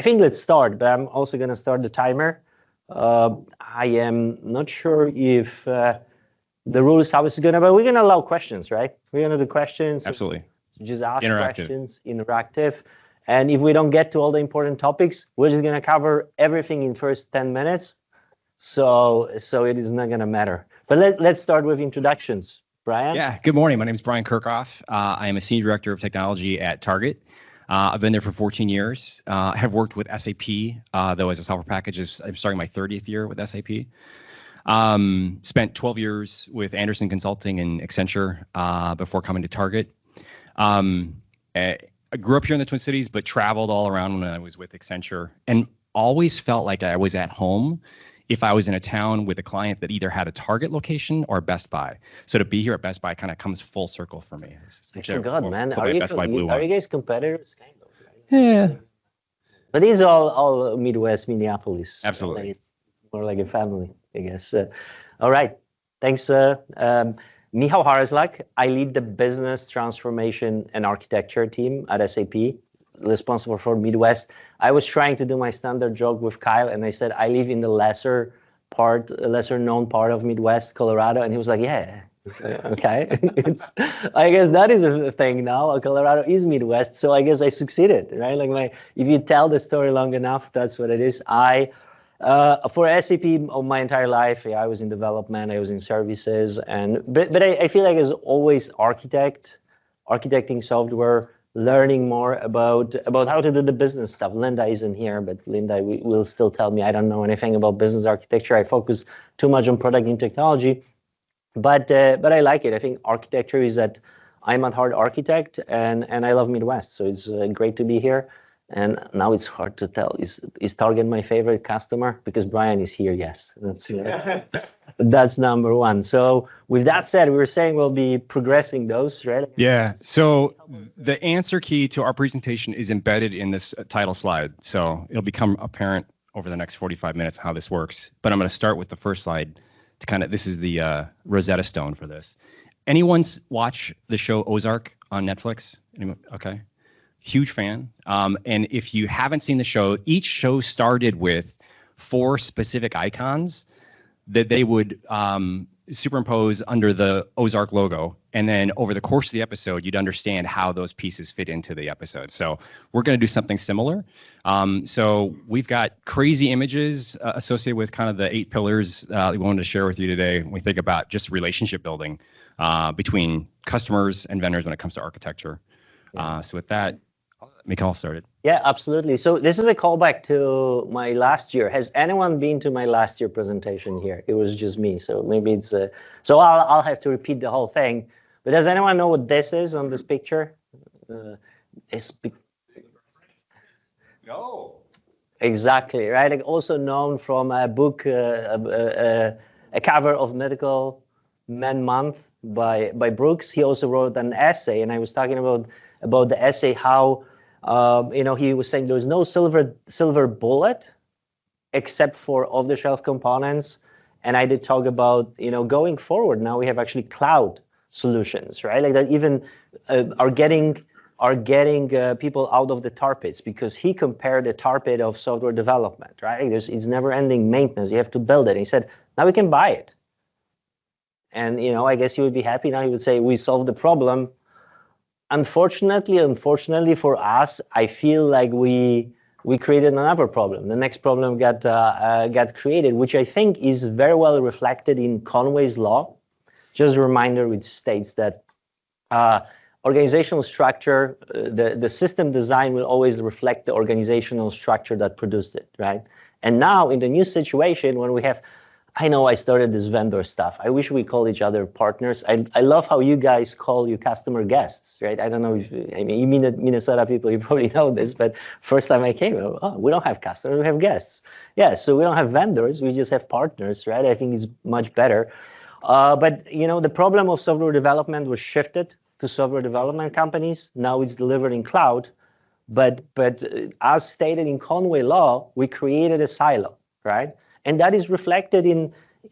I think let's start, but I'm also going to start the timer. I am not sure if the rules how it's going to, but we're going to allow questions, right? We're going to do questions. Absolutely. Just ask Interactive. questions, interactive. And if we don't get to all the important topics, we're just going to cover everything in first 10 minutes. So it is not going to matter. But let's start with introductions. Brian? Yeah, good morning. My name is Brian Kirchhoff. I am a Senior Director of Technology at Target. I've been there for 14 years. I have worked with SAP, though as a software package. I'm starting my 30th year with SAP. Spent 12 years with Andersen Consulting and Accenture before coming to Target. I grew up here in the Twin Cities, but traveled all around when I was with Accenture, and always felt like I was at home if I was in a town with a client that either had a Target location or a Best Buy. So to be here at Best Buy kind of comes full circle for me. I forgot, man. Are you guys competitors? Kind of. Right? Yeah. But these are all Midwest, Minneapolis. Absolutely. Like it's more like a family, I guess. All right. Thanks. Michal Harezlak. I lead the business transformation and architecture team at SAP, responsible for Midwest. I was trying to do my standard joke with Kyle, and I said I live in the lesser known part of Midwest, Colorado, and he was like, "Yeah, okay." I guess that is a thing now. Colorado is Midwest, so I guess I succeeded, right? Like if you tell the story long enough, that's what it is. For SAP, my entire life, I was in development, I was in services, but I feel like as always architecting software, learning more about how to do the business stuff. Linda isn't here, but Linda will still tell me I don't know anything about business architecture. I focus too much on product and technology, but I like it. I think architecture is that I'm at heart architect, and I love Midwest, so it's great to be here. And now it's hard to tell. Is Target my favorite customer? Because Brian is here. Yes, that's number one. So with that said, we were saying we'll be progressing those, right? Yeah. So the answer key to our presentation is embedded in this title slide. So it'll become apparent over the next 45 minutes how this works. But I'm going to start with the first slide to this is the Rosetta Stone for this. Anyone's watch the show Ozark on Netflix? Anyone? Okay. Huge fan. And if you haven't seen the show, each show started with 4 specific icons that they would superimpose under the Ozark logo. And then over the course of the episode, you'd understand how those pieces fit into the episode. So we're going to do something similar. So we've got crazy images associated with kind of the 8 pillars we wanted to share with you today when we think about just relationship building between customers and vendors when it comes to architecture. So with that, Michal started. Yeah, absolutely. So this is a callback to my last year. Has anyone been to my last year presentation here? It was just me. So maybe it's so I'll have to repeat the whole thing. But does anyone know what this is on this picture? No. Exactly, right? Like also known from a book, a cover of Medical Men Month by Brooks. He also wrote an essay, and I was talking about the essay how he was saying there's no silver bullet except for off-the-shelf components. And I did talk about, going forward, now we have actually cloud solutions, right? Like that even are getting people out of the tar pits, because he compared the tar pit of software development, right? It's never-ending maintenance. You have to build it. And he said, now we can buy it. And, I guess he would be happy now. He would say, we solved the problem. Unfortunately for us, I feel like we created another problem. The next problem got created, which I think is very well reflected in Conway's law. Just a reminder, which states that organizational structure, the system design will always reflect the organizational structure that produced it, right? And now in the new situation, when we have, I know I started this vendor stuff. I wish we call each other partners. I love how you guys call your customer guests, right? I don't know if, you mean Minnesota people, you probably know this, but first time I came, we don't have customers, we have guests. Yeah, so we don't have vendors, we just have partners, right? I think it's much better. But, the problem of software development was shifted to software development companies. Now it's delivered in cloud. But as stated in Conway law, we created a silo, right? And that is reflected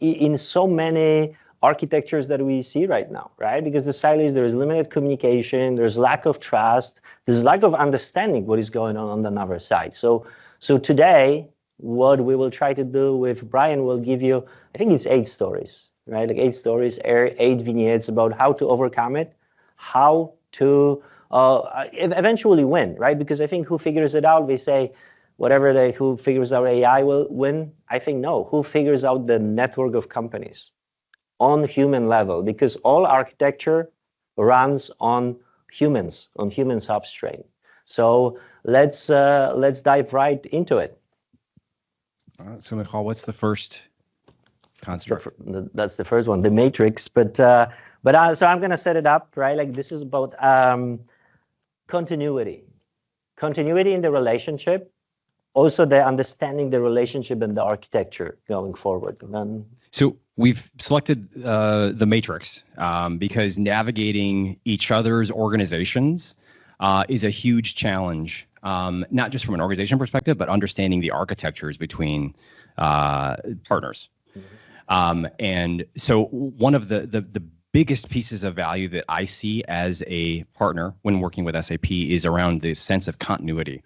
in so many architectures that we see right now, right? Because the silo is there is limited communication, there's lack of trust, there's lack of understanding what is going on the other side. So So today, what we will try to do with Brian will give you, I think it's 8 stories, right? Like 8 stories, 8 vignettes about how to overcome it, how to eventually win, right? Because I think who figures it out, they say, who figures out AI will win. I think no, who figures out the network of companies on human level, because all architecture runs on humans, on human substrate. So let's dive right into it. So Michal, what's the first construct? That's the first one, the matrix. So I'm going to set it up, right? Like this is about continuity in the relationship, also the understanding the relationship and the architecture going forward. So we've selected the matrix because navigating each other's organizations is a huge challenge, not just from an organization perspective, but understanding the architectures between partners. And so one of the biggest pieces of value that I see as a partner when working with SAP is around the sense of continuity.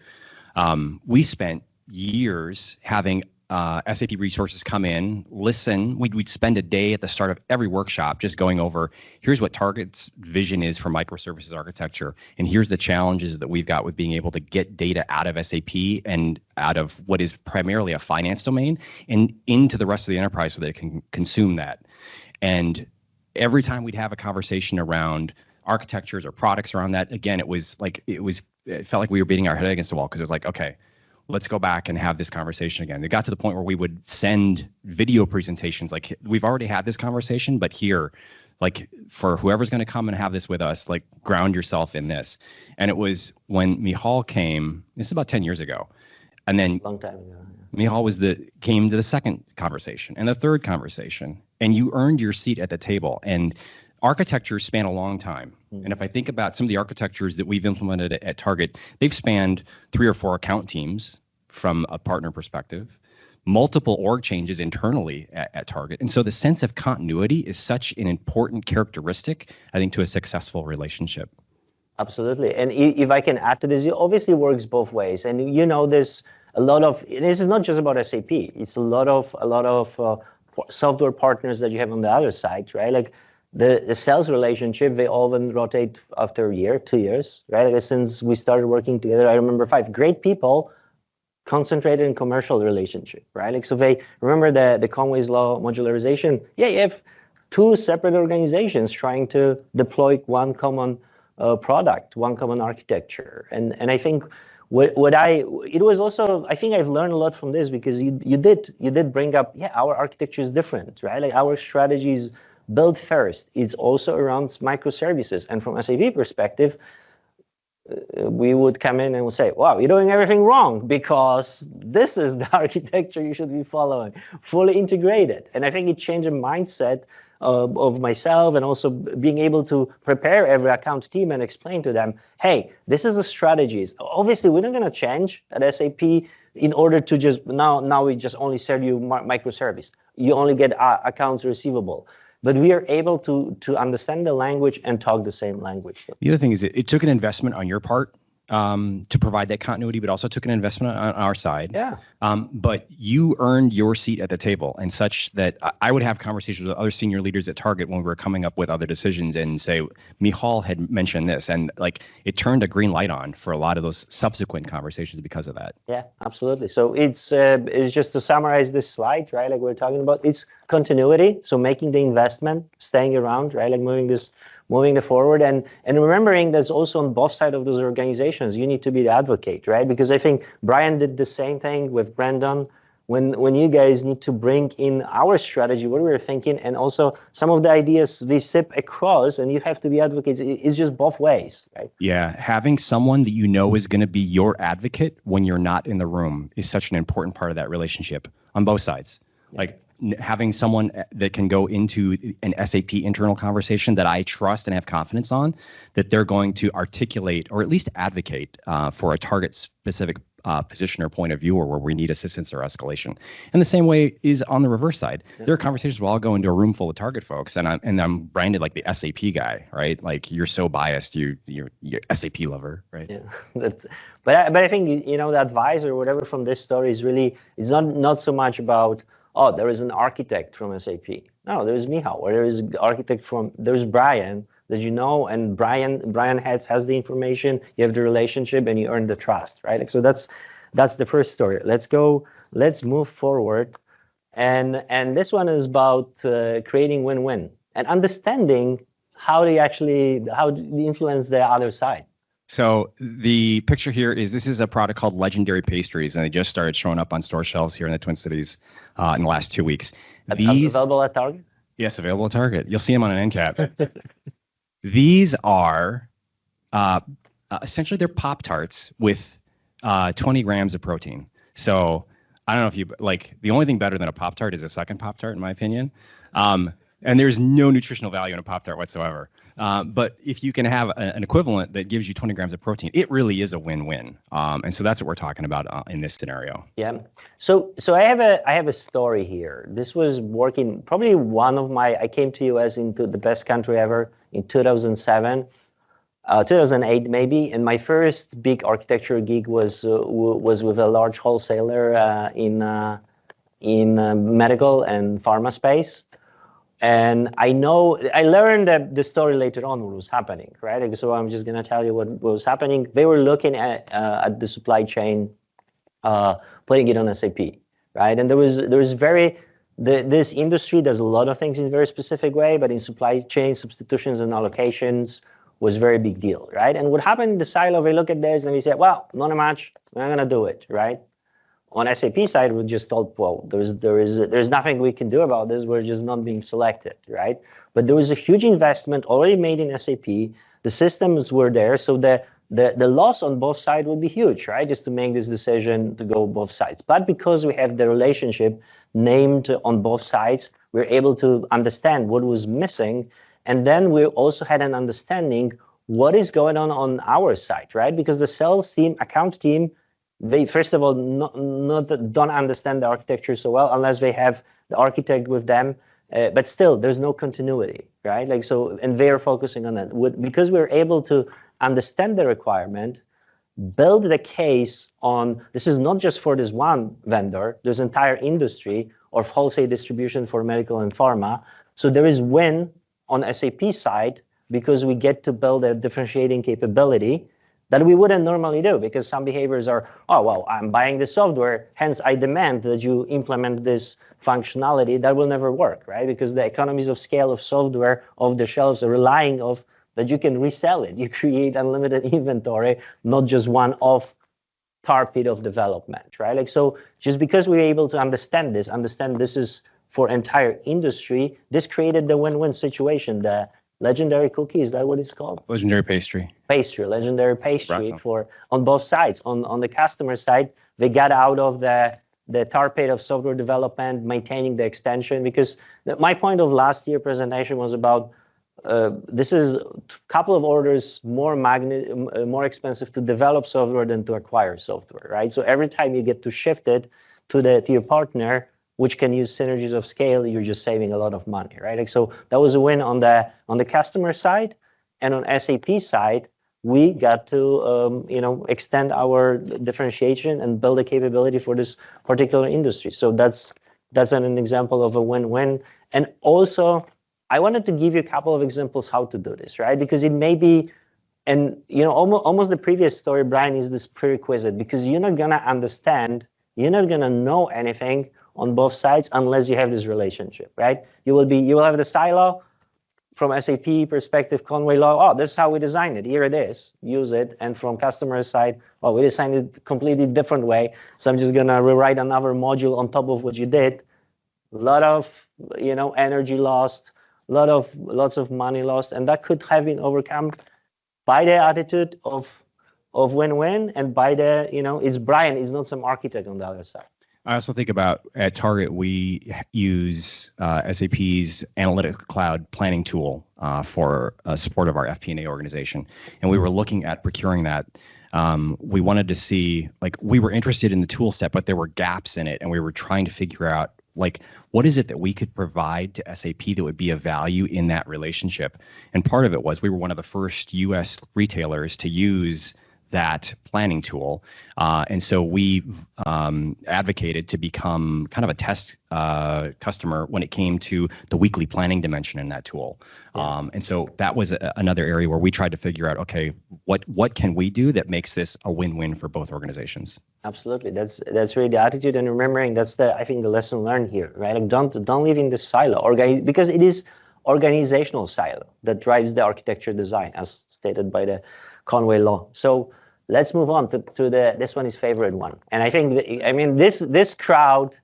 We spent years having SAP resources come in, listen. We'd spend a day at the start of every workshop just going over, here's what Target's vision is for microservices architecture, and here's the challenges that we've got with being able to get data out of SAP and out of what is primarily a finance domain and into the rest of the enterprise so they can consume that. And every time we'd have a conversation around architectures or products around that, again, it felt like we were beating our head against the wall because it was like, okay, let's go back and have this conversation again. It got to the point where we would send video presentations like, we've already had this conversation, but here, like for whoever's going to come and have this with us, like ground yourself in this. And it was when Michal came, this is about 10 years ago. And then long time ago. Michal came to the second conversation and the third conversation, and you earned your seat at the table. And architectures span a long time. And if I think about some of the architectures that we've implemented at Target, they've spanned 3 or 4 account teams from a partner perspective, multiple org changes internally at Target. And so the sense of continuity is such an important characteristic, I think, to a successful relationship. Absolutely. And if I can add to this, it obviously works both ways. And there's a lot of, this is not just about SAP, it's a lot of software partners that you have on the other side, right? Like the sales relationship, they often rotate after a year, 2 years, right? Like since we started working together, I remember 5 great people concentrated in commercial relationship, right? Like, so they remember the Conway's Law modularization. Yeah, you have 2 separate organizations trying to deploy one common product, one common architecture. And I think it was also, I think I've learned a lot from this because you did bring up, yeah, our architecture is different, right? Like our strategy is build first. It's also around microservices. And from SAP perspective, we would come in and we'll say, wow, you're doing everything wrong because this is the architecture you should be following, fully integrated. And I think it changed the mindset of myself and also being able to prepare every account team and explain to them, hey, this is the strategies. Obviously, we're not going to change at SAP in order to just, now we just only sell you microservice. You only get accounts receivable. But we are able to understand the language and talk the same language. The other thing is it took an investment on your part to provide that continuity, but also took an investment on our side. Yeah. But you earned your seat at the table, and such that I would have conversations with other senior leaders at Target when we were coming up with other decisions and say, Michal had mentioned this, and like it turned a green light on for a lot of those subsequent conversations because of that. Yeah, absolutely. So it's just to summarize this slide, right? Like we're talking about, it's continuity. So making the investment, staying around, right? Like moving it forward and remembering that's also on both sides of those organizations. You need to be the advocate, right? Because I think Brian did the same thing with Brandon when you guys need to bring in our strategy, what we were thinking, and also some of the ideas we sip across, and you have to be advocates. It's just both ways, right? Yeah, having someone that you know is going to be your advocate when you're not in the room is such an important part of that relationship on both sides. Like having someone that can go into an SAP internal conversation that I trust and have confidence on, that they're going to articulate or at least advocate for a target specific position or point of view, or where we need assistance or escalation. And the same way is on the reverse side. There are conversations where I'll go into a room full of target folks, and I'm branded like the SAP guy, right? Like, you're so biased, you're SAP lover, right? Yeah, but I think, the advice or whatever from this story is really, it's not so much about, oh, there is an architect from SAP. No, there is Michal, or there is an architect there's Brian that and Brian has the information, you have the relationship, and you earn the trust, right? Like, so that's the first story. Let's move forward, and this one is about creating win-win and understanding how they influence the other side. So the picture here this is a product called Legendary Pastries, and they just started showing up on store shelves here in the Twin Cities in the last 2 weeks. Available at Target? Yes, available at Target. You'll see them on an end cap. These are essentially, they're Pop-Tarts with 20 grams of protein. So I don't know if you like, the only thing better than a Pop-Tart is a second Pop-Tart, in my opinion. And there's no nutritional value in a Pop-Tart whatsoever. But if you can have an equivalent that gives you 20 grams of protein, it really is a win-win. And so that's what we're talking about in this scenario. Yeah. So I have a story here. This was working, probably I came to US into the best country ever in 2007, 2008 maybe. And my first big architecture gig was with a large wholesaler in medical and pharma space. And I learned the story later on, what was happening, right? So I'm just going to tell you what was happening. They were looking at the supply chain, putting it on SAP, right? And this industry does a lot of things in a very specific way, but in supply chain substitutions and allocations was a very big deal, right? And what happened in the silo, we look at this and we say, well, not a match, we're not going to do it, right? On SAP side, we just told, well, there's nothing we can do about this. We're just not being selected, right? But there was a huge investment already made in SAP. The systems were there, so the loss on both sides would be huge, right? Just to make this decision to go both sides. But because we have the relationship named on both sides, we're able to understand what was missing, and then we also had an understanding what is going on our side, right? Because the sales team, account team, they first of all don't understand the architecture so well unless they have the architect with them, but still there's no continuity, right? Like, so, and they're focusing on that. Because we're able to understand the requirement, build the case on, this is not just for this one vendor, there's an entire industry of wholesale distribution for medical and pharma. So there is win on SAP side because we get to build a differentiating capability that we wouldn't normally do, because some behaviors are, oh, well, I'm buying the software, hence I demand that you implement this functionality. That will never work, right? Because the economies of scale of software off the shelves are relying of that you can resell it. You create unlimited inventory, not just one-off tar pit of development, right? Like, so just because we're able to understand this is for entire industry, this created the win-win situation. The legendary cookie, is that what it's called? Legendary pastry. Legendary pastry for on both sides. On the customer side, they got out of the tar pit of software development, maintaining the extension, because my point of last year presentation was about this is a couple of orders more expensive to develop software than to acquire software, right? So every time you get to shift it to your partner, which can use synergies of scale, you're just saving a lot of money, right? Like, so that was a win on the customer side, and on SAP side, we got to extend our differentiation and build a capability for this particular industry. So that's an example of a win-win. And also, I wanted to give you a couple of examples how to do this, right? Because it may be, and almost the previous story, Brian, is this prerequisite, because you're not gonna understand, you're not gonna know anything on both sides unless you have this relationship, right? You will have the silo from SAP perspective, Conway Law. Oh, this is how we designed it. Here it is. Use it. And from customer side, well, we designed it completely different way. So I'm just gonna rewrite another module on top of what you did. A lot of energy lost, lots of money lost, and that could have been overcome by the attitude of win-win, and by the it's Brian, it's not some architect on the other side. I also think about at Target, we use SAP's Analytic Cloud planning tool for support of our FP&A organization. And we were looking at procuring that We wanted to see, like, we were interested in the tool set, but there were gaps in it, and we were trying to figure out, like, what is it that we could provide to SAP that would be of value in that relationship? And part of it was we were one of the first US retailers to use that planning tool. And so we advocated to become kind of a test customer when it came to the weekly planning dimension in that tool. And so that was another area where we tried to figure out, okay, what can we do that makes this a win-win for both organizations? Absolutely, that's really the attitude, and remembering that's I think the lesson learned here, right? Like don't live in this silo, because it is organizational silo that drives the architecture design, as stated by the Conway Law. So let's move on to this one is favorite one, and I think this crowd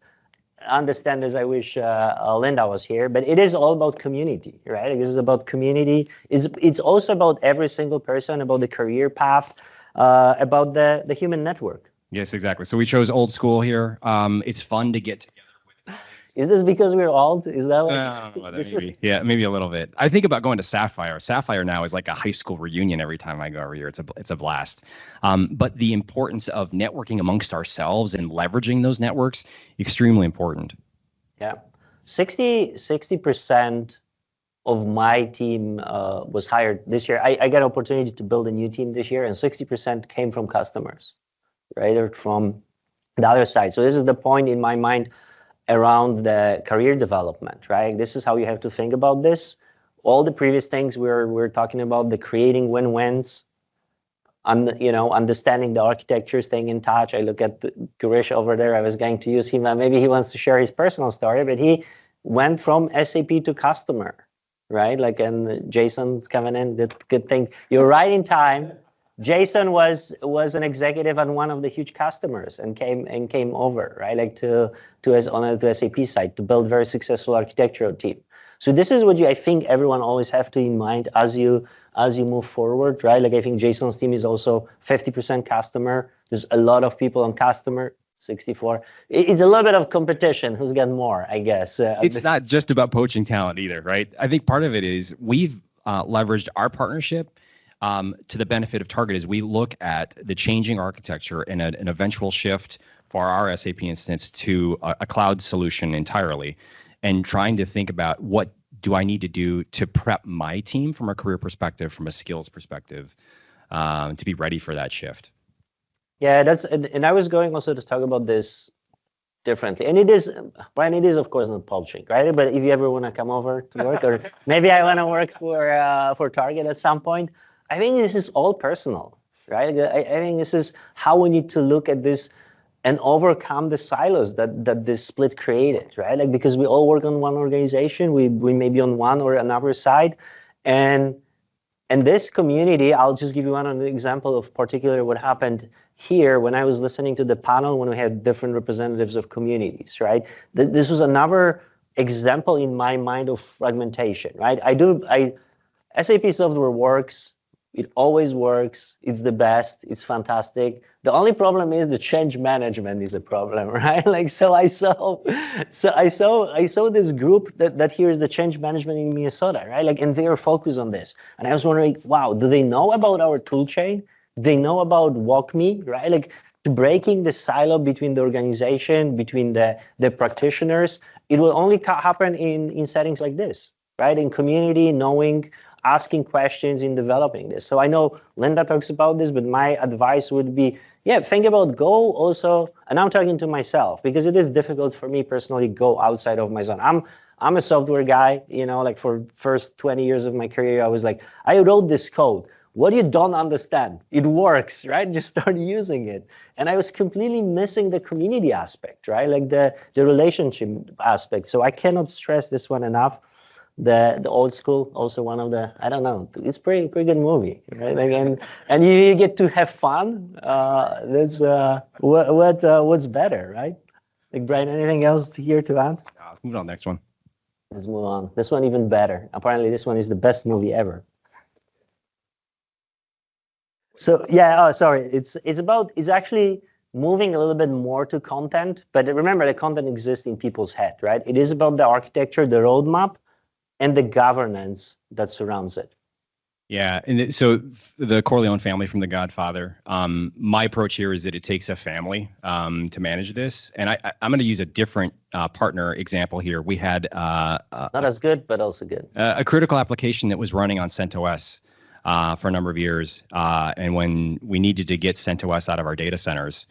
understand as I wish Linda was here, but it is all about community, right? Like, this is about community. It's also about every single person, about the career path, about the human network. Yes, exactly. So we chose old school here. It's fun to get together with colleagues. Is this because we're old? Is that what? I don't know, maybe. Yeah, maybe a little bit. I think about going to Sapphire. Sapphire now is like a high school reunion every time I go every year. It's a blast. But the importance of networking amongst ourselves and leveraging those networks, extremely important. Yeah, 60% of my team was hired this year. I got an opportunity to build a new team this year, and 60% came from customers, right, or from the other side. So this is the point in my mind around the career development, right? This is how you have to think about this. All the previous things we're talking about, the creating win-wins, understanding the architecture, staying in touch. I look at Girish over there. I was going to use him. Maybe he wants to share his personal story, but he went from SAP to customer, right? Like, and Jason's coming in. Good thing. You're right in time. Jason was an executive on one of the huge customers and came over, right? Like to SAP side to build very successful architectural team. So this is what I think everyone always have to in mind as you move forward, right? Like, I think Jason's team is also 50% customer. There's a lot of people on customer. 64. It's a little bit of competition. Who's got more, I guess. It's not just about poaching talent either, right? I think part of it is we've leveraged our partnership to the benefit of Target as we look at the changing architecture and an eventual shift for our SAP instance to a cloud solution entirely, and trying to think about what do I need to do to prep my team from a career perspective, from a skills perspective, to be ready for that shift. Yeah, and I was going also to talk about this differently. And it is, Brian, it is of course not poaching, right? But if you ever want to come over to work, or maybe I want to work for Target at some point, I think this is all personal, right? I think this is how we need to look at this and overcome the silos that this split created, right? Like, because we all work on one organization, we may be on one or another side, and this community, I'll just give you one example of particularly what happened here when I was listening to the panel when we had different representatives of communities, right? This was another example in my mind of fragmentation, right? SAP software works. It always works. It's the best. It's fantastic. The only problem is the change management is a problem, right? Like, so I saw this group that here's the change management in Minnesota, right? Like, and they are focused on this. And I was wondering, wow, do they know about our tool chain? Do they know about WalkMe, right? Like, breaking the silo between the organization, between the practitioners. It will only happen in settings like this, right? In community, knowing, asking questions, in developing this. So I know Linda talks about this, but my advice would be, yeah, think about go also, and I'm talking to myself because it is difficult for me personally go outside of my zone. I'm a software guy, like for first 20 years of my career, I was like, I wrote this code. What you don't understand, it works, right? Just start using it. And I was completely missing the community aspect, right? Like the relationship aspect. So I cannot stress this one enough. The Old School, also one of the, I don't know, it's pretty good movie, right? Like, and you get to have fun. That's what's better, right? Like, Brian, anything else here to add? Let's move on to the next one. Let's move on. This one even better. Apparently, this one is the best movie ever. So yeah, sorry. It's actually moving a little bit more to content, but remember, the content exists in people's head, right? It is about the architecture, the roadmap, and the governance that surrounds it. Yeah, and the Corleone family from The Godfather. My approach here is that it takes a family to manage this, and I'm going to use a different partner example here. We had not as good, but also good. A critical application that was running on CentOS for a number of years, and when we needed to get CentOS out of our data centers,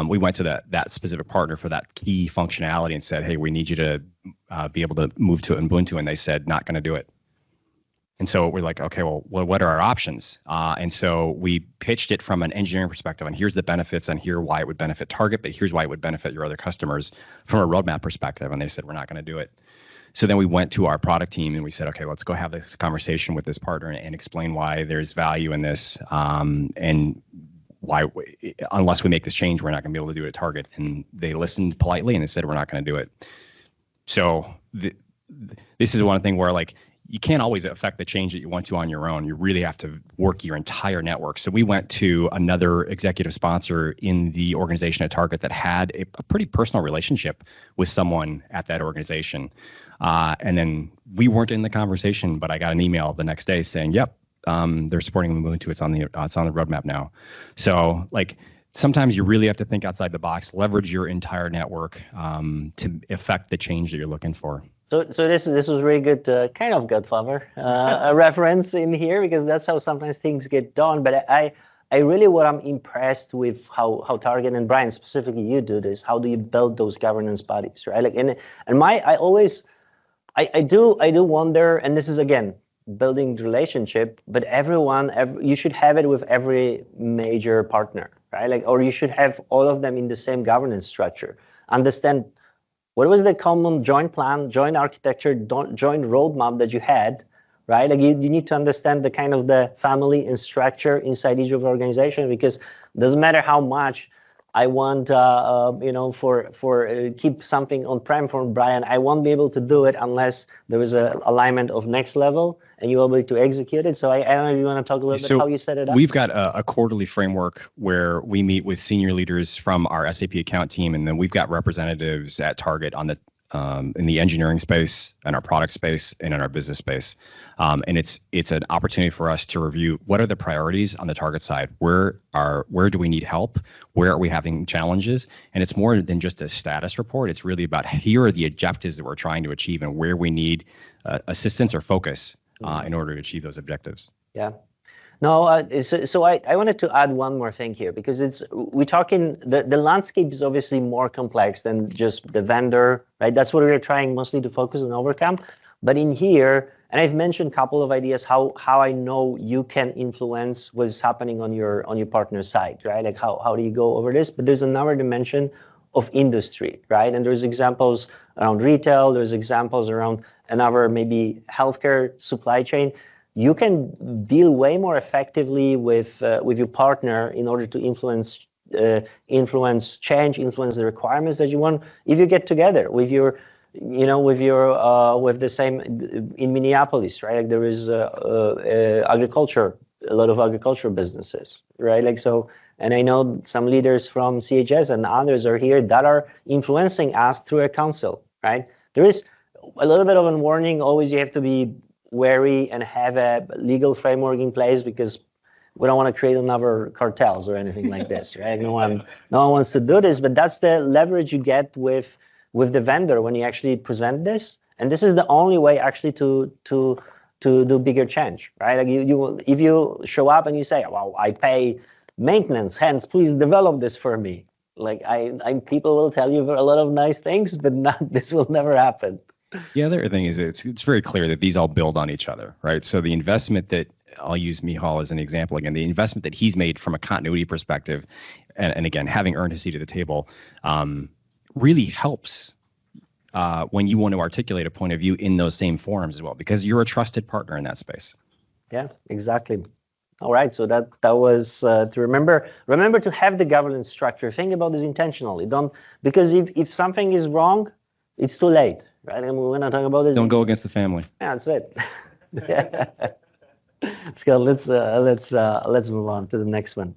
we went to that specific partner for that key functionality and said, "Hey, we need you to be able to move to Ubuntu," and they said, "Not going to do it." And so we're like, okay, well, what are our options? And so we pitched it from an engineering perspective, and here's the benefits, and here why it would benefit Target, but here's why it would benefit your other customers from a roadmap perspective. And they said, we're not going to do it. So then we went to our product team and we said, okay, let's go have this conversation with this partner and explain why there's value in this, and why, unless we make this change, we're not going to be able to do it at Target. And they listened politely and they said, we're not going to do it. So this is one thing where, like, you can't always affect the change that you want to on your own. You really have to work your entire network. So we went to another executive sponsor in the organization at Target that had a pretty personal relationship with someone at that organization. And then we weren't in the conversation, but I got an email the next day saying, yep, they're supporting Ubuntu. It's on the roadmap now. So, like, sometimes you really have to think outside the box, leverage your entire network to affect the change that you're looking for. So this was really good, kind of Godfather a reference in here, because that's how sometimes things get done. But I really, what I'm impressed with how Target and Brian, specifically you do this. How do you build those governance bodies, right? Like, I do wonder, and this is again building relationship, but you should have it with every major partner, right? Like, or you should have all of them in the same governance structure. Understand what was the common joint plan, joint architecture, joint roadmap that you had, right? Like, you need to understand the kind of the family and structure inside each of the organization, because it doesn't matter how much I want, keep something on-prem from Brian, I won't be able to do it unless there is a alignment of next level and you will be able to execute it. So I don't know if you want to talk a little bit how you set it up. We've got a quarterly framework where we meet with senior leaders from our SAP account team, and then we've got representatives at Target on the in the engineering space, and our product space, and in our business space. And it's an opportunity for us to review what are the priorities on the Target side. Where do we need help? Where are we having challenges? And it's more than just a status report. It's really about, here are the objectives that we're trying to achieve and where we need assistance or focus in order to achieve those objectives. Yeah. No, so I wanted to add one more thing here, because we're talking, the landscape is obviously more complex than just the vendor, right? That's what we're trying mostly to focus on, overcome. But in here, and I've mentioned a couple of ideas how I know you can influence what's happening on your partner side, right? Like, how do you go over this? But there's another dimension of industry, right? And there's examples around retail, there's examples around another maybe healthcare supply chain. You can deal way more effectively with your partner in order to influence change, influence the requirements that you want. If you get together with with the same in Minneapolis, right? Like, there is agriculture, a lot of agricultural businesses, right? Like, so, and I know some leaders from CHS and others are here that are influencing us through a council, right? There is a little bit of a warning. Always, you have to be wary and have a legal framework in place, because we don't want to create another cartels or anything like this, right? No one wants to do this, but that's the leverage you get with the vendor when you actually present this. And this is the only way actually to do bigger change, right? Like, if you show up and you say, well, I pay maintenance, hence please develop this for me. Like, people will tell you a lot of nice things, but this will never happen. Yeah, the other thing is it's very clear that these all build on each other, right? So the investment that, I'll use Michal as an example again, the investment that he's made from a continuity perspective, and again, having earned a seat at the table, really helps when you want to articulate a point of view in those same forums as well, because you're a trusted partner in that space. Yeah, exactly. All right, so that was to remember to have the governance structure. Think about this intentionally. Because if something is wrong, it's too late, right? And we're not talking about this. Don't go against the family. Yeah, that's it. Let's go. Let's move on to the next one.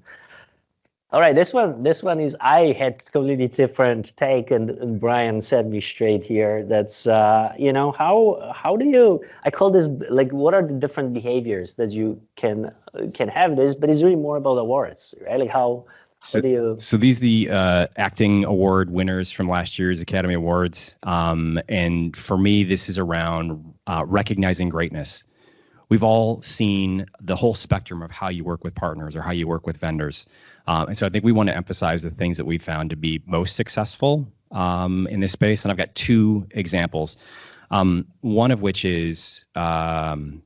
All right, this one is, I had completely different take, and Brian set me straight here. That's how do you, I call this like, what are the different behaviors that you can have this, but it's really more about awards, right? Like how do you? So these are the acting award winners from last year's Academy Awards, and for me, this is around recognizing greatness. We've all seen the whole spectrum of how you work with partners or how you work with vendors. And so I think we want to emphasize the things that we found to be most successful in this space. And I've got two examples. One of which is from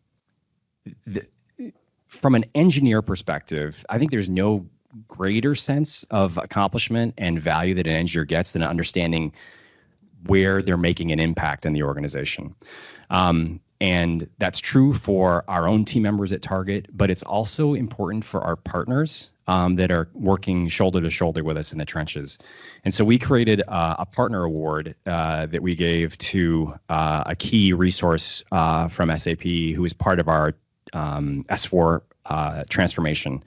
an engineer perspective, I think there's no greater sense of accomplishment and value that an engineer gets than understanding where they're making an impact in the organization. And that's true for our own team members at Target, but it's also important for our partners that are working shoulder to shoulder with us in the trenches. And so we created a partner award that we gave to a key resource from SAP who is part of our S4 transformation.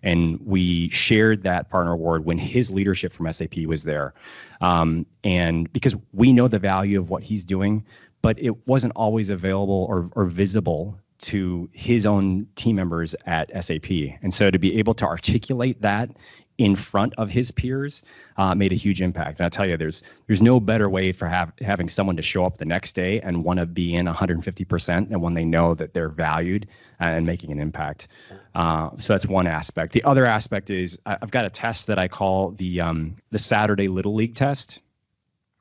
And we shared that partner award when his leadership from SAP was there. And because we know the value of what he's doing, but it wasn't always available or visible to his own team members at SAP. And so to be able to articulate that in front of his peers made a huge impact. And I'll tell you, there's no better way for having someone to show up the next day and want to be in 150% than when they know that they're valued and making an impact. So that's one aspect. The other aspect is I've got a test that I call the Saturday Little League test.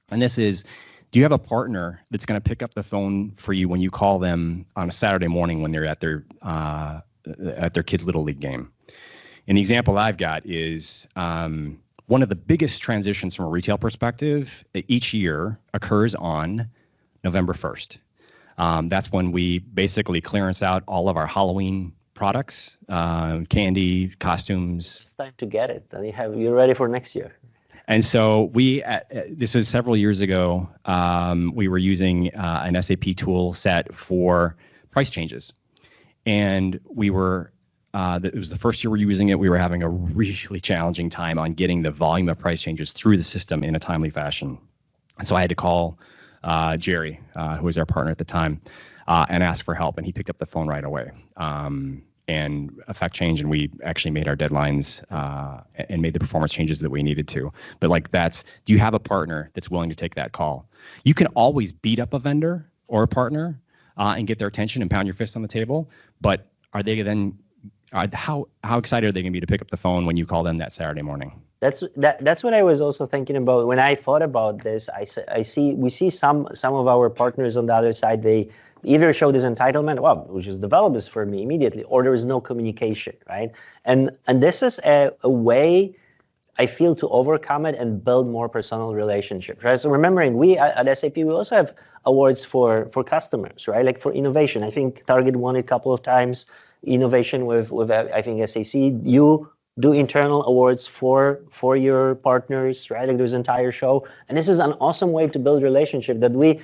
And this is, do you have a partner that's going to pick up the phone for you when you call them on a Saturday morning when they're at their kid's Little League game? And the example I've got is one of the biggest transitions from a retail perspective each year occurs on November 1st. That's when we basically clearance out all of our Halloween products, candy, costumes. It's time to get it. And you're ready for next year. And so this was several years ago, we were using an SAP tool set for price changes. And we were, it was the first year we were using it. We were having a really challenging time on getting the volume of price changes through the system in a timely fashion. And so I had to call Jerry, who was our partner at the time, and ask for help. And he picked up the phone right away. And affect change, and we actually made our deadlines and made the performance changes that we needed to. But like do you have a partner that's willing to take that call? You can always beat up a vendor or a partner and get their attention and pound your fist on the table, but are they then, how excited are they going to be to pick up the phone when you call them that Saturday morning? That's what I was also thinking about when I thought about this. We see some of our partners on the other side, they either show this entitlement, well, we'll just develop this for me immediately, or there is no communication, right? And this is a way, I feel, to overcome it and build more personal relationships, right? So remembering, we at SAP, we also have awards for customers, right? Like for innovation. I think Target won it a couple of times, innovation with I think SAC. You do internal awards for your partners, right? Like there's an entire show, and this is an awesome way to build relationship that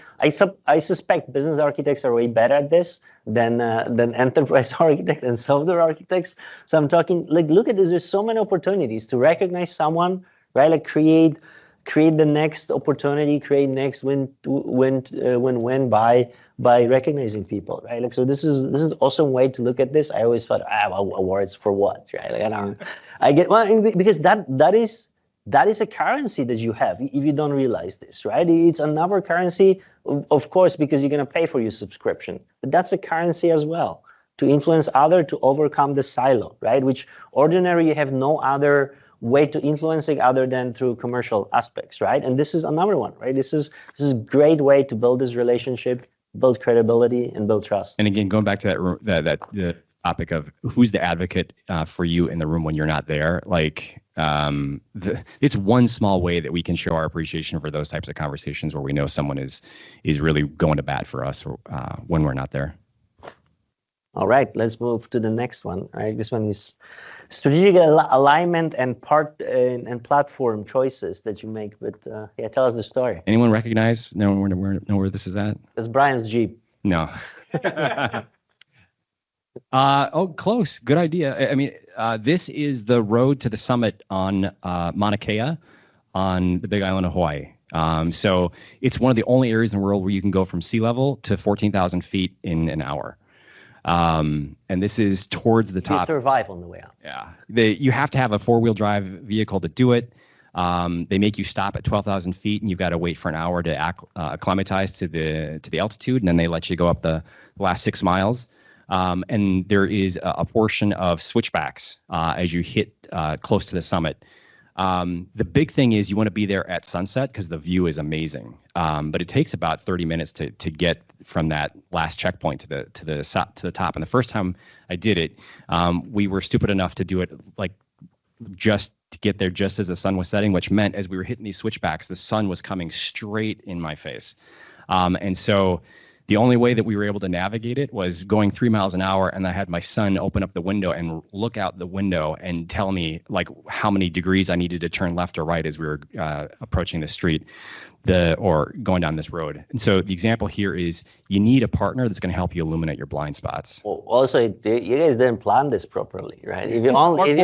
I suspect business architects are way better at this than enterprise architects and software architects. So I'm talking, like, look at this. There's so many opportunities to recognize someone, right? Like create the next opportunity, create next win by recognizing people, right? Like, so this is an awesome way to look at this. I always thought, awards for what, right? Like, I get, well, because that is a currency that you have if you don't realize this, right? It's another currency, of course, because you're going to pay for your subscription, but that's a currency as well to influence other, to overcome the silo, right? Which ordinarily you have no other way to influencing other than through commercial aspects, right? And this is another one, right? This is a great way to build this relationship, build credibility, and build trust. And again, going back to that topic of who's the advocate for you in the room when you're not there, like it's one small way that we can show our appreciation for those types of conversations where we know someone is really going to bat for us when we're not there. All right, let's move to the next one. All right, this one is strategic alignment and platform choices that you make. But yeah, tell us the story. Anyone recognize? Know where this is at? That's Brian's Jeep. No. Close. Good idea. I mean, this is the road to the summit on Mauna Kea on the Big Island of Hawaii. So it's one of the only areas in the world where you can go from sea level to 14,000 feet in an hour. And this is towards the top. You survive on the way out. Yeah. You have to have a 4-wheel drive vehicle to do it. They make you stop at 12,000 feet, and you've got to wait for an hour to acclimatize to the altitude, and then they let you go up the last 6 miles. And there is a portion of switchbacks as you hit close to the summit. The big thing is you want to be there at sunset because the view is amazing. But it takes about 30 minutes to get from that last checkpoint to the top. And the first time I did it, we were stupid enough to do it like just to get there just as the sun was setting, which meant as we were hitting these switchbacks, the sun was coming straight in my face. And so the only way that we were able to navigate it was going 3 miles an hour, and I had my son open up the window and look out the window and tell me like how many degrees I needed to turn left or right as we were approaching the street, or going down this road. And so the example here is you need a partner that's going to help you illuminate your blind spots. Well, also, you guys didn't plan this properly, right? If you only if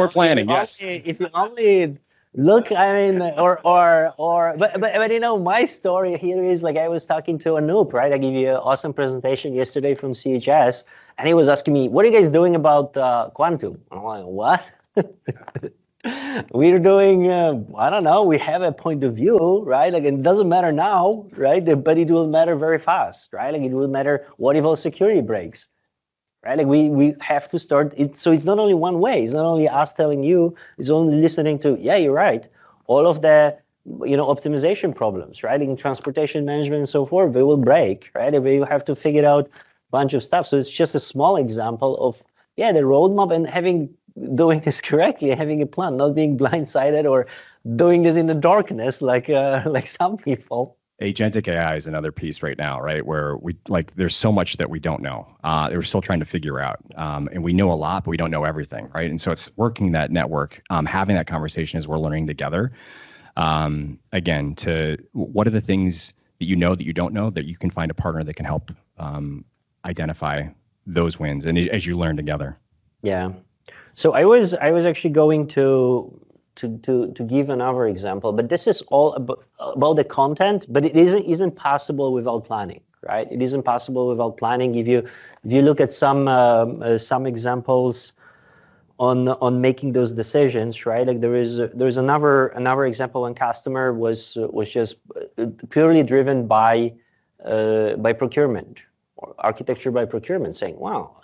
you only look, I mean, but you know, my story here is like I was talking to Anoop, right? I gave you an awesome presentation yesterday from CHS, and he was asking me, "What are you guys doing about quantum?" I'm like, "What?" We're doing, I don't know. We have a point of view, right? Like it doesn't matter now, right? But it will matter very fast, right? Like it will matter. What if all security breaks? Right? Like we have to start it. So it's not only one way. It's not only us telling you. It's only listening to. Yeah, you're right. All of the optimization problems, right? In transportation management and so forth, they will break, right? We have to figure out a bunch of stuff. So it's just a small example of the roadmap and doing this correctly, having a plan, not being blindsided or doing this in the darkness like some people. Agentic AI is another piece right now, right? Where there's so much that we don't know. We're still trying to figure out. And we know a lot, but we don't know everything, right? And so it's working that network, having that conversation as we're learning together. Again, what are the things that you don't know that you can find a partner that can help identify those wins and as you learn together. Yeah. So I was actually going to give another example, but this is all about the content, but it isn't possible without planning, right? It isn't possible without planning. If you look at some examples on making those decisions, right? Like there's another example. One customer was just purely driven by procurement, or architecture by procurement, saying, wow,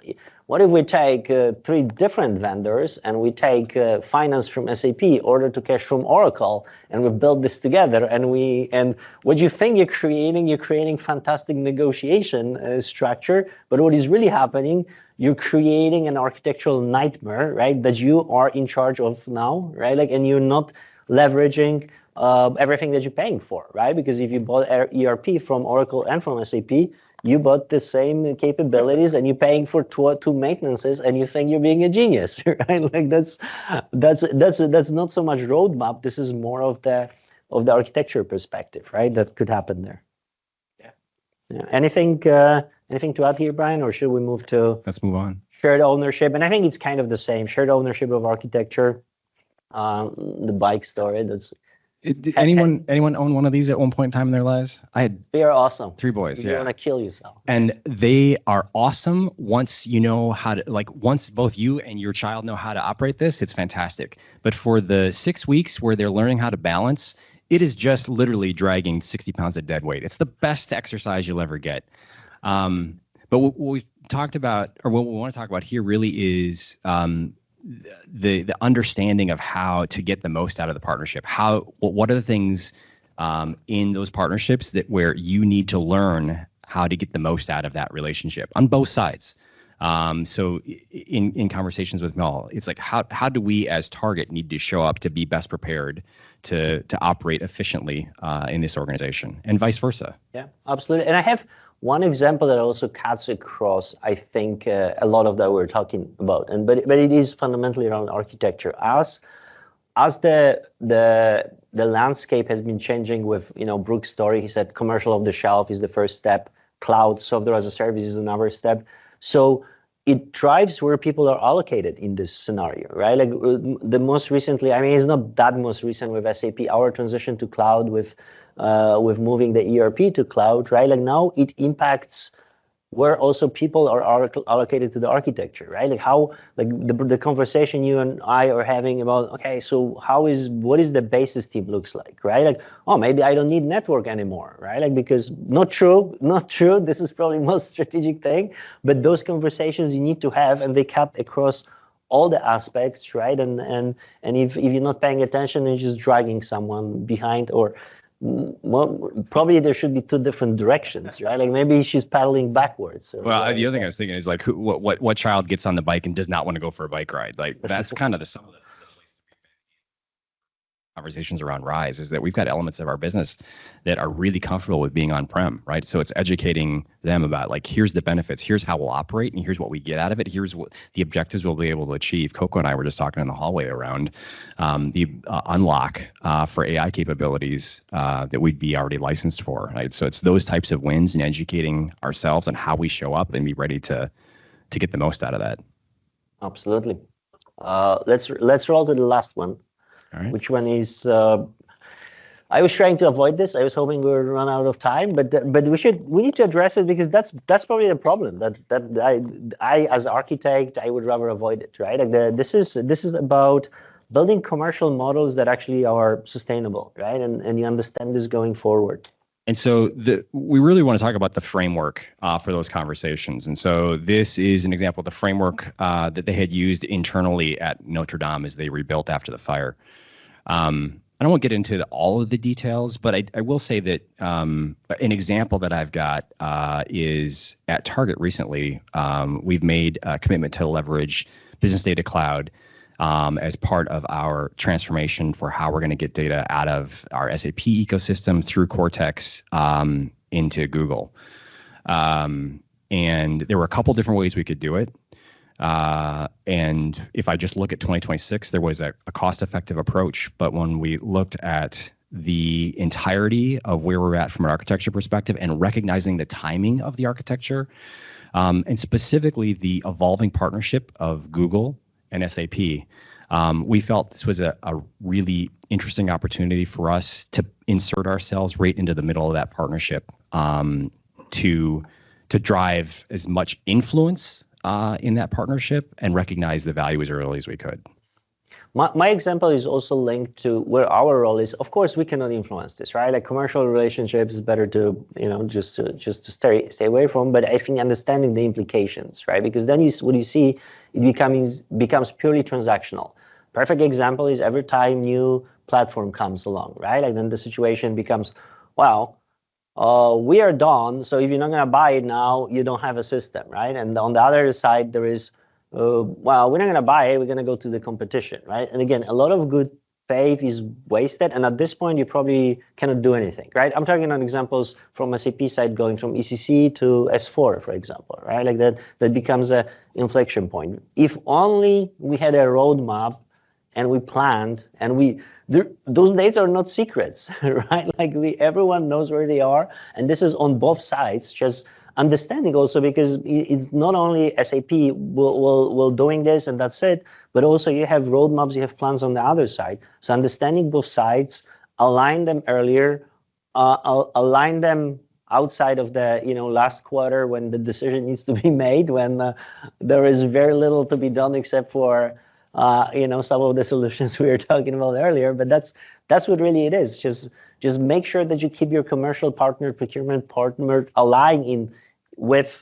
what if we take 3 different vendors and we take finance from SAP, order to cash from Oracle, and we build this together, and what you think you're creating fantastic negotiation structure, but what is really happening, you're creating an architectural nightmare, right, that you are in charge of now, right? Like, and you're not leveraging everything that you're paying for, right? Because if you bought ERP from Oracle and from SAP, you bought the same capabilities and you're paying for two maintenances, and you think you're being a genius, right? Like that's not so much roadmap. This is more of the architecture perspective, right? That could happen there. Yeah. Anything to add here, Brian, or should we move to? Let's move on. Shared ownership, and I think it's kind of the same. Shared ownership of architecture. The bike story. Did anyone own one of these at one point in time in their lives? They are awesome. 3 boys. You want to kill yourself. And they are awesome once you know how to, once both you and your child know how to operate this, it's fantastic. But for the 6 weeks where they're learning how to balance, it is just literally dragging 60 pounds of dead weight. It's the best exercise you'll ever get. But what we've talked about, or what we want to talk about here really is the understanding of how to get the most out of the partnership. What are the things in those partnerships where you need to learn how to get the most out of that relationship on both sides. So in conversations with Mel, it's like how do we as Target need to show up to be best prepared to operate efficiently in this organization, and vice versa. Yeah, absolutely. And I have one example that also cuts across, I think, a lot of that we're talking about, but it is fundamentally around architecture. As the landscape has been changing with Brooks' story, he said commercial off the shelf is the first step, cloud software as a service is another step. So it drives where people are allocated in this scenario, right? Like the most recently, I mean, it's not that most recent with SAP, our transition to cloud with moving the ERP to cloud, right? Like now it impacts where also people are allocated to the architecture, right? Like how, like the conversation you and I are having about, okay, so what is the basis team looks like, right? Like, oh, maybe I don't need network anymore, right? Like, because not true. This is probably the most strategic thing, but those conversations you need to have, and they cut across all the aspects, right? And if you're not paying attention and you're just dragging someone behind, or well, probably there should be two different directions, right? Like maybe she's paddling backwards. Well, the other thing I was thinking is like, what child gets on the bike and does not want to go for a bike ride? Like that's kind of some of the conversations around Rise, is that we've got elements of our business that are really comfortable with being on-prem, right? So it's educating them about like, here's the benefits, here's how we'll operate, and here's what we get out of it. Here's what the objectives we'll be able to achieve. Coco and I were just talking in the hallway around the unlock for AI capabilities that we'd be already licensed for, right? So it's those types of wins and educating ourselves on how we show up and be ready to get the most out of that. Absolutely. Let's roll to the last one. All right. Which one is? I was trying to avoid this. I was hoping we would run out of time, but we need to address it, because that's probably the problem. That I as architect, I would rather avoid it, right? Like this is about building commercial models that actually are sustainable, right? And you understand this going forward. And so we really want to talk about the framework for those conversations. And so this is an example of the framework that they had used internally at Notre Dame as they rebuilt after the fire. I don't want to get into all of the details, but I will say that an example that I've got is at Target recently. We've made a commitment to leverage Business Data Cloud as part of our transformation for how we're going to get data out of our SAP ecosystem through Cortex into Google. And there were a couple different ways we could do it. And if I just look at 2026, there was a cost-effective approach. But when we looked at the entirety of where we're at from an architecture perspective and recognizing the timing of the architecture, and specifically the evolving partnership of Google and SAP, we felt this was a really interesting opportunity for us to insert ourselves right into the middle of that partnership, to drive as much influence in that partnership and recognize the value as early as we could. My example is also linked to where our role is. Of course, we cannot influence this, right? Like commercial relationships is better to, just to stay away from. But I think understanding the implications, right? Because then what you see, it becomes purely transactional. Perfect example is every time new platform comes along, right? Like then the situation becomes, well, we are done. So if you're not going to buy it now, you don't have a system, right? And on the other side, there is, well, we're not going to buy it. We're going to go to the competition, right? And again, a lot of good faith is wasted. And at this point, you probably cannot do anything, right? I'm talking on examples from SAP side going from ECC to S4, for example, right? Like that becomes a inflection point. If only we had a roadmap and we planned and those dates are not secrets, right? Like everyone knows where they are. And this is on both sides, just understanding also, because it's not only SAP will doing this and that's it, but also you have roadmaps, you have plans on the other side. So understanding both sides, align them earlier, align them outside of the last quarter when the decision needs to be made, when there is very little to be done except for some of the solutions we were talking about earlier. But that's what really it is. Just make sure that you keep your commercial partner, procurement partner aligned with,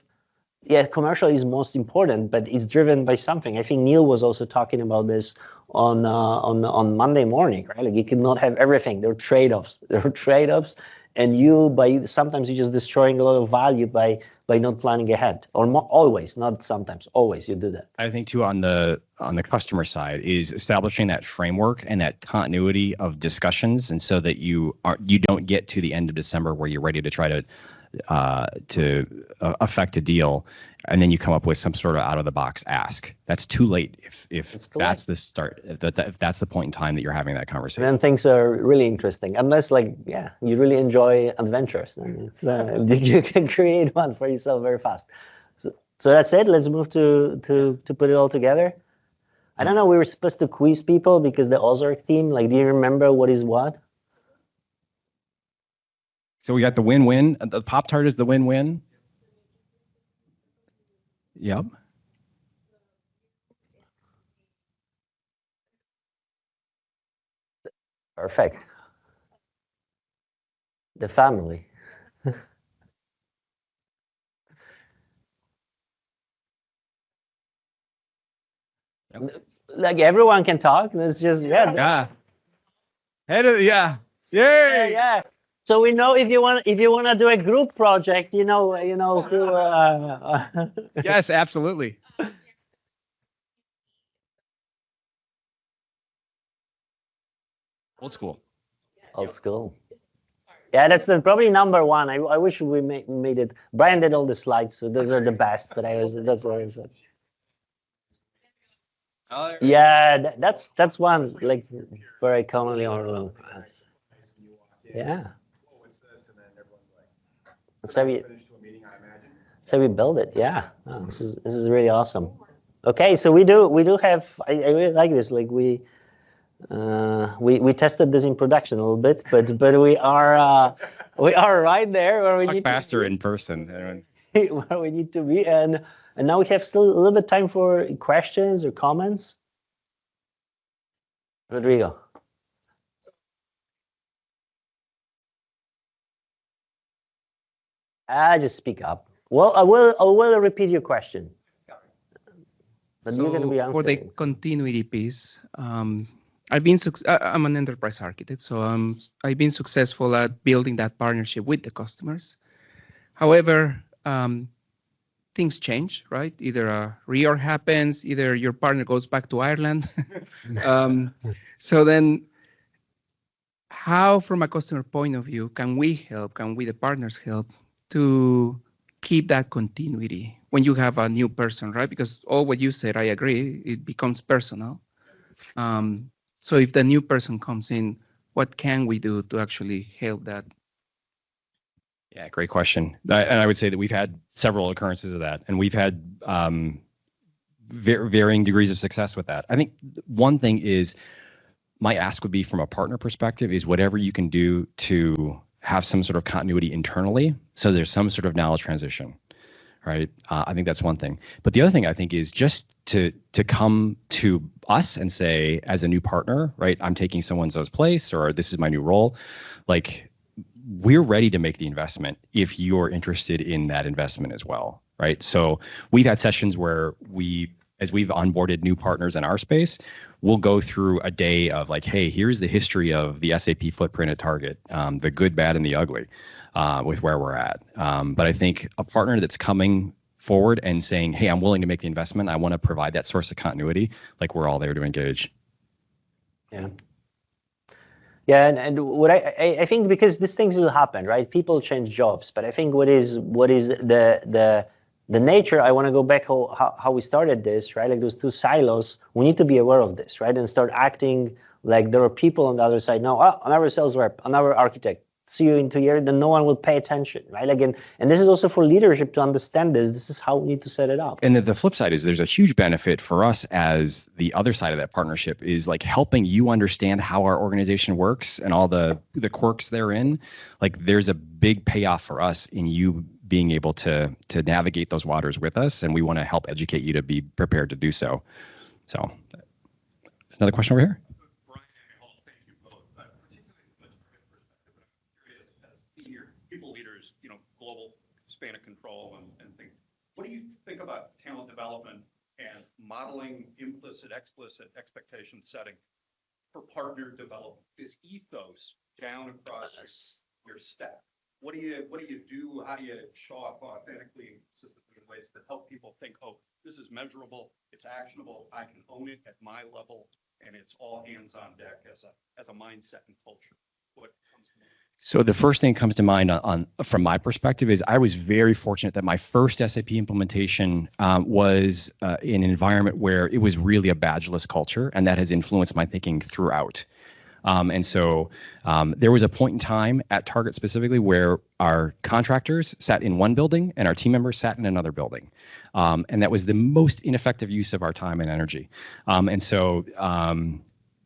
commercial is most important, but it's driven by something. I think Neil was also talking about this on Monday morning, right? Like you cannot have everything. There are trade-offs. And sometimes you're just destroying a lot of value by not planning ahead, or always, not sometimes, always you do that. I think too on the customer side is establishing that framework and that continuity of discussions, and so that you don't get to the end of December where you're ready to try to affect a deal, and then you come up with some sort of out of the box ask. That's too late if that's the start, if that's the point in time that you're having that conversation. And then things are really interesting, unless you really enjoy adventures, then you can create one for yourself very fast. So that's it. Let's move to put it all together. I don't know. We were supposed to quiz people because the Ozark theme. Like, do you remember what is what? So we got the win-win. The Pop-Tart is the win-win. Yep. Perfect. The family. Yep. Like everyone can talk. Let's just Yeah. Yeah. Yay. Yeah. So we know if you want to do a group project, you know who. Yes, absolutely. Old school. Old school. Yeah, that's probably number one. I wish we made it. Brian did all the slides, so those are the best. But that's what I said. Yeah, that's one like very commonly on. Yeah. That's how we build it. Yeah. Oh, this is really awesome. Okay, so we do have. I really like this. Like we tested this in production a little bit, but we are right there where we need faster in person. Where we need to be, and now we have still a little bit time for questions or comments. Rodrigo. Just speak up. Well, I will repeat your question. But so you're going to be for the continuity piece, I'm an enterprise architect, so I've been successful at building that partnership with the customers. However, things change, right? Either a reorg happens, either your partner goes back to Ireland. So then, how, from a customer point of view, can we, the partners, help to keep that continuity when you have a new person, right? Because all what you said, I agree, it becomes personal. So if the new person comes in, what can we do to actually help that? Yeah, great question. And I would say that we've had several occurrences of that, and we've had varying degrees of success with that. I think one thing is, my ask would be from a partner perspective is whatever you can do to have some sort of continuity internally, so there's some sort of knowledge transition, right? I think that's one thing. But the other thing I think is just to come to us and say, as a new partner, right, I'm taking so-and-so's place, or this is my new role, like, we're ready to make the investment if you're interested in that investment as well, right? So we've had sessions where as we've onboarded new partners in our space, we'll go through a day of like, hey, here's the history of the SAP footprint at Target, the good, bad, and the ugly with where we're at. But I think a partner that's coming forward and saying, hey, I'm willing to make the investment, I want to provide that source of continuity, like, we're all there to engage. Yeah. Yeah, and what I think, because these things will happen, right? People change jobs, but I think what is the nature, I want to go back how we started this, right? Like those two silos, we need to be aware of this, right? And start acting like there are people on the other side. Now, another sales rep, another architect, see you in 2 years, then no one will pay attention, right? Like, and this is also for leadership to understand this. This is how we need to set it up. And the flip side is there's a huge benefit for us as the other side of that partnership is like helping you understand how our organization works and all the quirks therein. Like, there's a big payoff for us in you being able to navigate those waters with us, and we want to help educate you to be prepared to do so. So, another question over here. Global span of control and things. What do you think about talent development and modeling implicit, explicit expectation setting for partner development? This ethos down across your stack. What do you do? How do you show up authentically, consistently in ways that help people think, oh, this is measurable, it's actionable, I can own it at my level, and it's all hands on deck as a mindset and culture? What comes to mind? So the first thing that comes to mind from my perspective is I was very fortunate that my first SAP implementation was in an environment where it was really a badgeless culture, and that has influenced my thinking throughout. And so there was a point in time at Target specifically where our contractors sat in one building and our team members sat in another building. And that was the most ineffective use of our time and energy. And so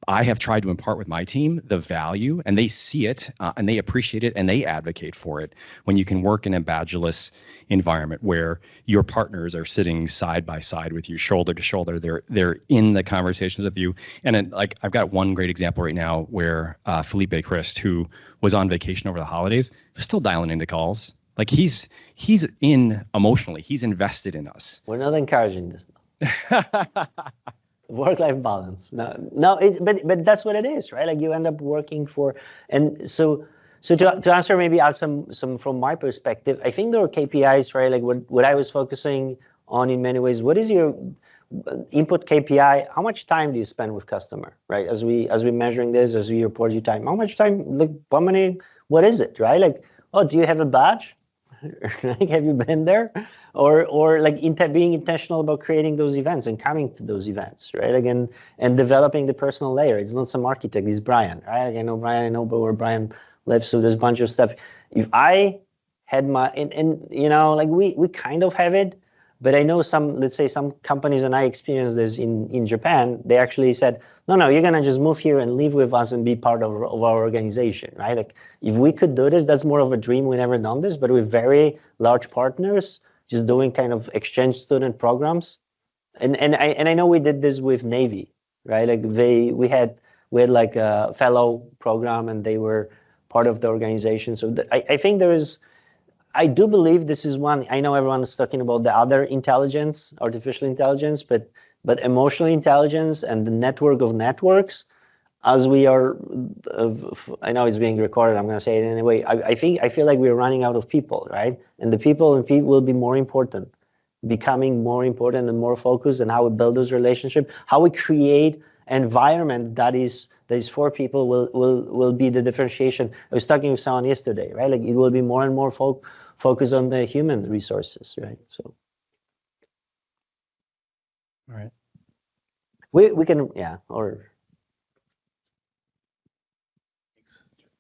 I have tried to impart with my team the value, and they see it, and they appreciate it, and they advocate for it when you can work in a badgeless environment where your partners are sitting side by side with you, shoulder to shoulder. They're in the conversations with you. And then, like, I've got one great example right now where Felipe Christ, who was on vacation over the holidays, was still dialing into calls. Like, he's in emotionally, he's invested in us. We're not encouraging this. Work-life balance. No, but that's what it is, right? Like, you end up working for, and so to answer, maybe add some from my perspective, I think there are KPIs, right? Like what I was focusing on in many ways. What is your input KPI? How much time do you spend with customer, right? As we measuring this, as we report your time, how much time? Like, what is it, right? Like, oh, do you have a badge? Like, have you been there? Or like being intentional about creating those events and coming to those events, right? Again, and developing the personal layer. It's not some architect, it's Brian, right? Like, I know Brian, I know where Brian lives, so there's a bunch of stuff. If I had my, and you know, like we kind of have it, but I know some, let's say some companies, and I experienced this in Japan, they actually said, no, you're gonna just move here and live with us and be part of our organization, right? Like, if we could do this, that's more of a dream. We never done this, but with very large partners, just doing kind of exchange student programs. And I know we did this with Navy, right? Like we had like a fellow program, and they were part of the organization. So I think I do believe this is one. I know everyone is talking about the other intelligence, artificial intelligence, but emotional intelligence and the network of networks, as we are, I know it's being recorded, I'm going to say it anyway. I feel like we're running out of people, right? And the people will be more important, becoming more important and more focused, and how we build those relationships, how we create an environment that is for people will be the differentiation. I was talking with someone yesterday, right? Like, it will be more and more focused on the human resources, right? So. All right. We can, yeah, or.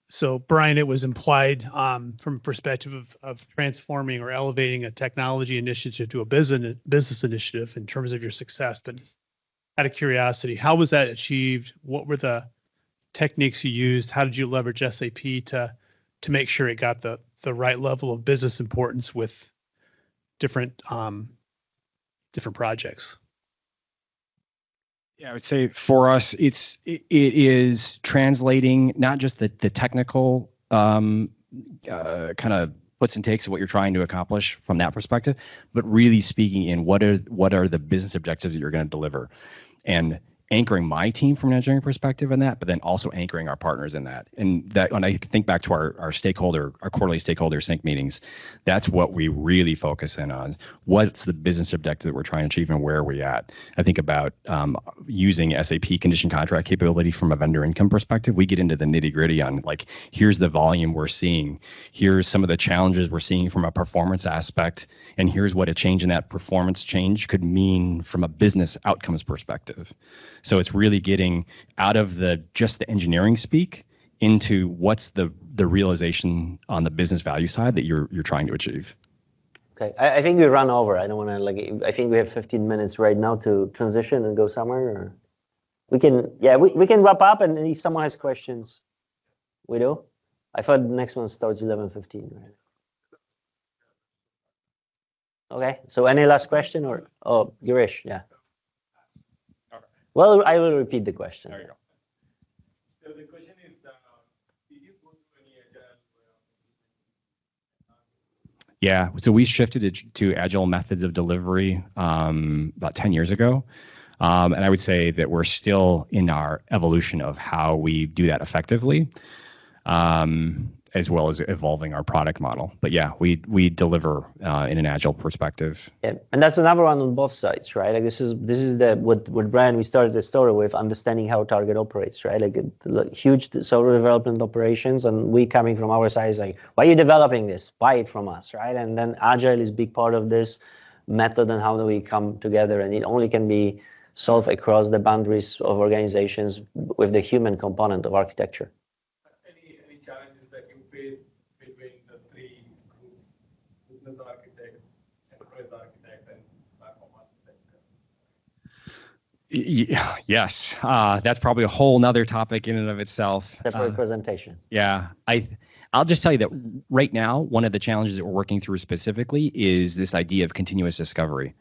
So, Brian, it was implied from a perspective of transforming or elevating a technology initiative to a business initiative in terms of your success. But out of curiosity, how was that achieved? What were the techniques you used? How did you leverage SAP to make sure it got the right level of business importance with different projects? Yeah, I would say for us, it is translating not just the technical kind of puts and takes of what you're trying to accomplish from that perspective, but really speaking in what are the business objectives that you're going to deliver, and anchoring my team from an engineering perspective in that, but then also anchoring our partners in that. And that, when I think back to our quarterly stakeholder sync meetings, that's what we really focus in on. What's the business objective that we're trying to achieve, and where are we at? I think about using SAP condition contract capability from a vendor income perspective. We get into the nitty gritty on, like, here's the volume we're seeing, here's some of the challenges we're seeing from a performance aspect, and here's what a change in that performance change could mean from a business outcomes perspective. So it's really getting out of just the engineering speak into what's the realization on the business value side that you're trying to achieve. Okay, I think we run over. I don't want to, I think we have 15 minutes right now to transition and go somewhere. Or we can wrap up, and if someone has questions, we do. I thought the next one starts 11:15, right? Okay, so any last question, or Girish, yeah. Well, I will repeat the question. There you go. So the question is, did you go through any agile? Yeah, so we shifted to agile methods of delivery about 10 years ago. And I would say that we're still in our evolution of how we do that effectively, as well as evolving our product model. But yeah, we deliver in an agile perspective. Yeah, and that's another one on both sides, right? Like, this is what Brian, we started the story with, understanding how Target operates, right? Like huge software development operations, and we coming from our side is like, why are you developing this? Buy it from us, right? And then agile is a big part of this method, and how do we come together, and it only can be solve across the boundaries of organizations with the human component of architecture. Any challenges that you face between the three groups, business architect, enterprise architect, and platform architect? Yes, that's probably a whole nother topic in and of itself. Separate presentation. Yeah, I'll just tell you that right now, one of the challenges that we're working through specifically is this idea of continuous discovery.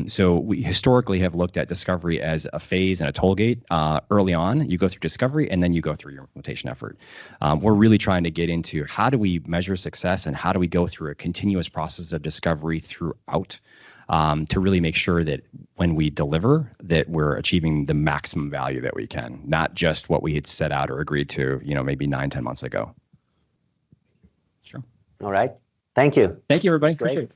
So we historically have looked at discovery as a phase and a toll gate. Early on, you go through discovery and then you go through your implementation effort. We're really trying to get into how do we measure success and how do we go through a continuous process of discovery throughout to really make sure that when we deliver that we're achieving the maximum value that we can, not just what we had set out or agreed to, maybe 9-10 months ago. Sure. All right. Thank you. Thank you, everybody. Great. Appreciate it.